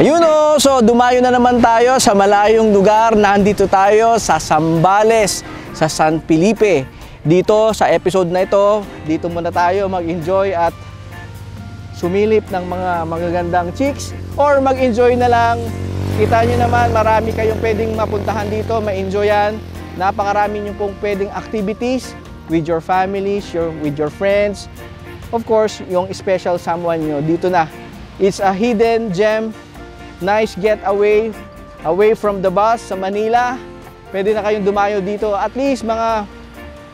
Ayun o, so dumayo na naman tayo sa malayong lugar. Nandito tayo sa Zambales, sa San Felipe. Dito sa episode na ito, dito muna tayo mag-enjoy at sumilip ng mga magagandang chicks or mag-enjoy na lang. Kita nyo naman, marami kayong pwedeng mapuntahan dito, ma-enjoyan. Napakarami nyo pong pwedeng activities with your families, with your friends. Of course, yung special someone nyo, dito na. It's a hidden gem. Nice getaway, away from the bus sa Manila. Pwede na kayong dumayo dito. At least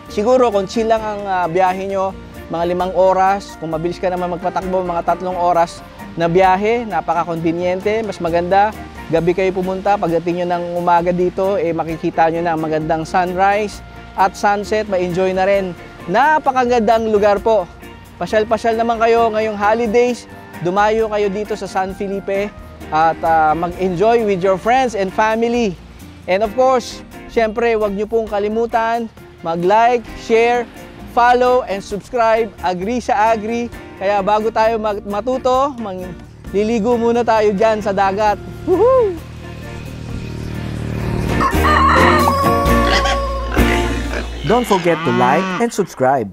siguro kung chill lang ang biyahe nyo, mga 5 oras. Kung mabilis ka naman magpatakbo, mga 3 oras na biyahe. Napaka-conveniente, mas maganda. Gabi kayo pumunta, pagdating nyo ng umaga dito, makikita nyo na ang magandang sunrise at sunset, ma-enjoy na rin. Napakagandang lugar po. Pasyal-pasyal naman kayo ngayong holidays. Dumayo kayo dito sa San Felipe at mag-enjoy with your friends and family. And of course, syempre, huwag nyo pong kalimutan mag-like, share, follow, and subscribe. Agree sa agree. Kaya bago tayo matuto, liligo muna tayo dyan sa dagat. Woohoo! Don't forget to like and subscribe.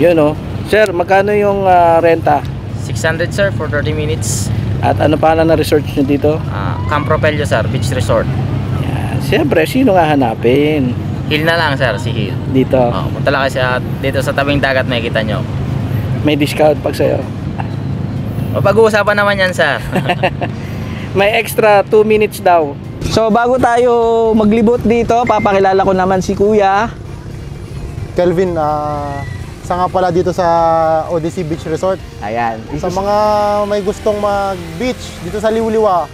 Yun o. Sir, magkano yung renta? 600 sir for 30 minutes. At ano pa na research nyo dito? Camp Propelio sir, beach resort. Yan. Siyempre, sino nga hanapin? Hill na lang sir, si Hill. Dito. Punta lang kayo dito sa tabing dagat, makikita nyo. May discount pag sa'yo? Pag-uusapan naman yan sir. May extra 2 minutes daw. So bago tayo maglibot dito, papakilala ko naman si Kuya Kelvin, isa nga pala dito sa Odyssey Beach Resort. Ayan. Sa mga may gustong mag-beach dito sa Liwliwa,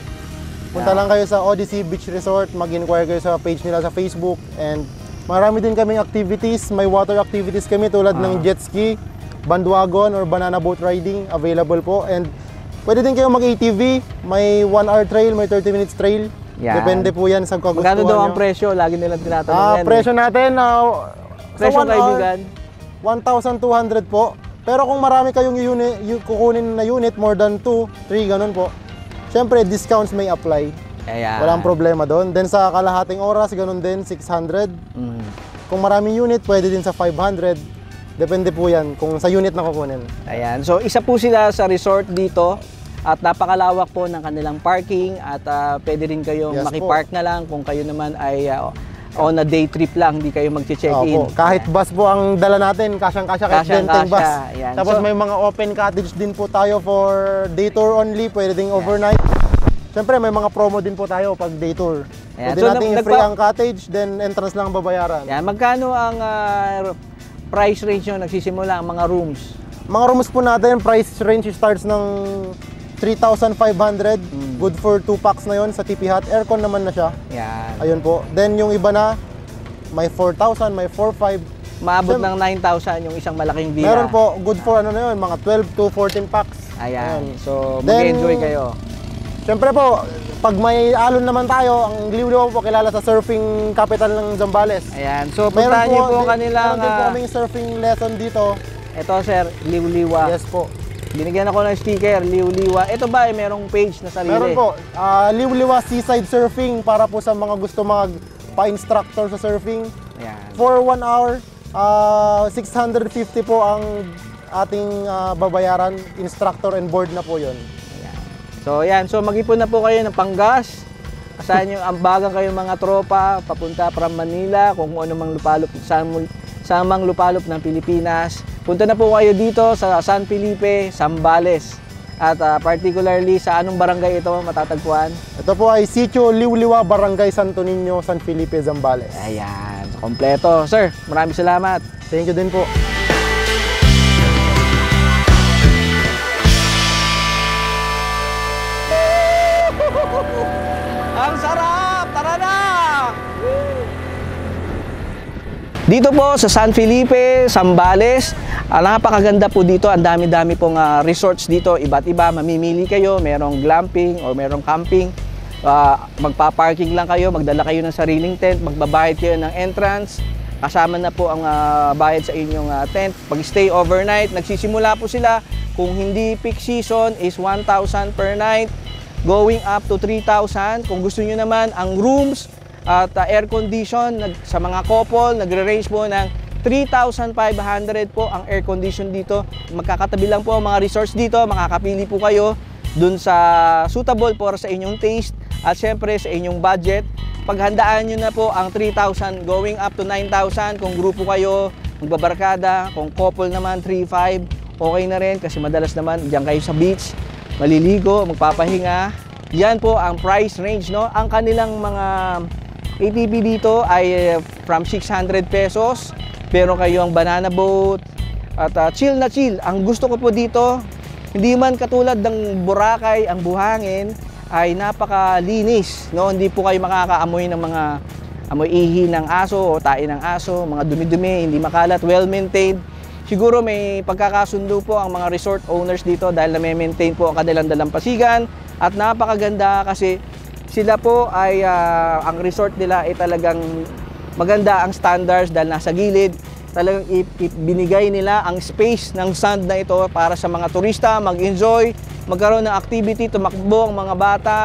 punta lang kayo sa Odyssey Beach Resort, mag-inquire kayo sa page nila sa Facebook. And marami din kaming activities, may water activities kami tulad ng jet ski, bandwagon or banana boat riding, available po. And pwede din kayo mag-ATV, may 1 hour trail, may 30 minutes trail. Yan. Depende po yan sa kagustuhan magkano daw nyo. ang presyo? Lagi nilang tinatanong yan. Presyo natin, presyo kaibigan? 1,200 po. Pero kung marami kayong kukunin na unit, more than 2, 3, ganun po. Siyempre, discounts may apply. Ayan. Walang problema doon. Then sa kalahating oras, ganun din, 600. Kung maraming unit, pwede din sa 500. Depende po yan kung sa unit na kukunin. Ayan. So, isa po sila sa resort dito. At napakalawak po ng kanilang parking. At pwede rin kayong makipark na lang kung kayo naman ay on a day trip lang, hindi kayo mag-check-in. Kahit bus po ang dala natin, kasyang-kasya kahit benteng bus. Ayan. Tapos may mga open cottage din po tayo for day tour only, pwede ding overnight. Siyempre may mga promo din po tayo pag day tour. Pwede natin free ang cottage, then entrance lang babayaran. Ayan. Magkano ang price range nyo nagsisimula, ang mga rooms? Mga rooms po natin, price range starts ng 3,500. Good for 2 packs na yon sa TP Hut. Aircon naman na siya. Yan. Ayun po. Then yung iba na, may 4,000, may 4,500. Maabot ng 9,000 yung isang malaking villa. Meron po, good for ano na yun, mga 12 to 14 packs. Ayan. So, mag-enjoy kayo. Siyempre po, pag may alon naman tayo, ang Liwliwa po kilala sa surfing capital ng Zambales. Ayan. So, puntahan niyo po kanilang... Meron din po kaming surfing lesson dito. Ito, sir, Liwliwa. Yes po. Binigyan ako ng sticker, Liwliwa. Ito ba, merong page na sarili? Meron po. Liwliwa Seaside Surfing para po sa mga gusto magpa-instructor sa surfing. Ayan. For 1 hour, 650 po ang ating babayaran. Instructor and board na po yun. Ayan. So, ayan. So, mag-ipon na po kayo ng panggas. Asahan nyo, ambagan kayo mga tropa, papunta from Manila, kung ano mang lupalop, saan mang lupalop ng Pilipinas. Punta na po kayo dito sa San Felipe, Zambales. At particularly sa anong barangay ito matatagpuan? Ito po ay Sitio Liwliwa, Barangay Santo Niño, San Felipe, Zambales. Ayan, kompleto. Sir, maraming salamat. Thank you din po. Ang sarap! Tara na! Dito po sa San Felipe, Zambales, napakaganda po dito. Ang dami-dami pong resorts dito, iba't iba. Mamimili kayo, merong glamping or merong camping. Magpa-parking lang kayo, magdala kayo ng sariling tent, magbabayad kayo ng entrance. Kasama na po ang bayad sa inyong tent. Pag-stay overnight, nagsisimula po sila. Kung hindi peak season is 1,000 per night, going up to 3,000. Kung gusto nyo naman, ang rooms at air condition sa mga couple, nagre-range po ng 3,500 po ang air condition dito. Magkakatabi lang po ang mga resorts dito, makakapili po kayo dun sa suitable for sa inyong taste at syempre sa inyong budget. Paghandaan nyo na po ang 3,000 going up to 9,000 kung grupo kayo, magbabarkada, kung couple naman 3,500, okay na rin kasi madalas naman diyan kayo sa beach, maliligo, magpapahinga. Yan po ang price range, no? Ang kanilang mga ATV dito ay from 600 pesos. Pero kayo ang banana boat at chill na chill. Ang gusto ko po dito, hindi man katulad ng Boracay ang buhangin, ay napakalinis, no? Hindi po kayo makakaamoy ng mga amoy ihi ng aso o tae ng aso, mga dumi-dumi, hindi makalat, well-maintained. Siguro may pagkakasundo po ang mga resort owners dito dahil na-maintain po ang kanilang dalampasigan at napakaganda kasi sila po ay ang resort nila ay talagang maganda ang standards dahil nasa gilid. Talagang binigay nila ang space ng sand na ito para sa mga turista mag-enjoy, magkaroon ng activity, tumakbo ang mga bata,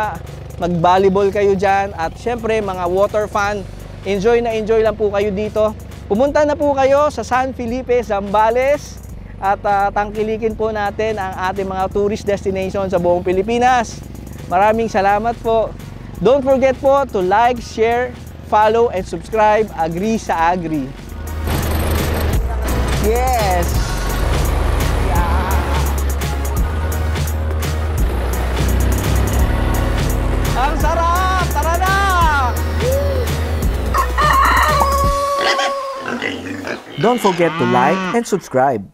mag-volleyball kayo dyan at syempre mga water fun. Enjoy na enjoy lang po kayo dito. Pumunta na po kayo sa San Felipe, Zambales at tangkilikin po natin ang ating mga tourist destination sa buong Pilipinas. Maraming salamat po. Don't forget po to like, share, follow, and subscribe. Agri sa Agri. Yes! Ang sarap! Tara na! Don't forget to like and subscribe.